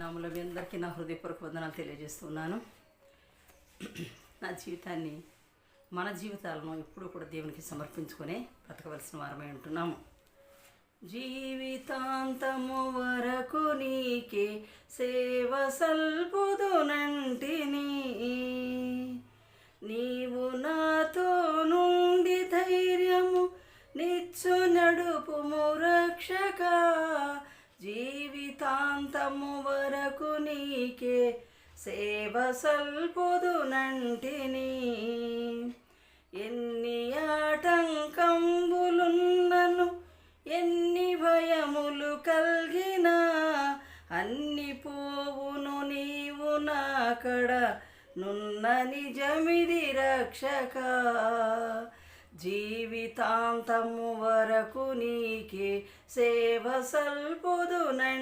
నామములో మీ అందరికీ నా హృదయపూర్వక వందనాలు తెలియజేస్తున్నాను. నా జీవితాన్ని, మన జీవితాలను ఎప్పుడూ కూడా దేవునికి సమర్పించుకొని బ్రతకవలసిన వారమై ఉంటున్నాము. జీవితాంతము వరకు నీకే సేవ సల్పుదునంటిని, నీవు నాతో నుండి ధైర్యము నిచ్చు నడుపుము రక్షక. జీవితాంతము వరకు నీకే సేవ సల్పుదునంటిని, ఎన్ని ఆటంకంబులున్నను ఎన్ని భయములు కల్గినా అన్ని పోవును నీవు నాకడ నున్న నిజమిది రక్షక. జీవితాంతము వరకు నీకే సేవ సల్పుదునంటిని.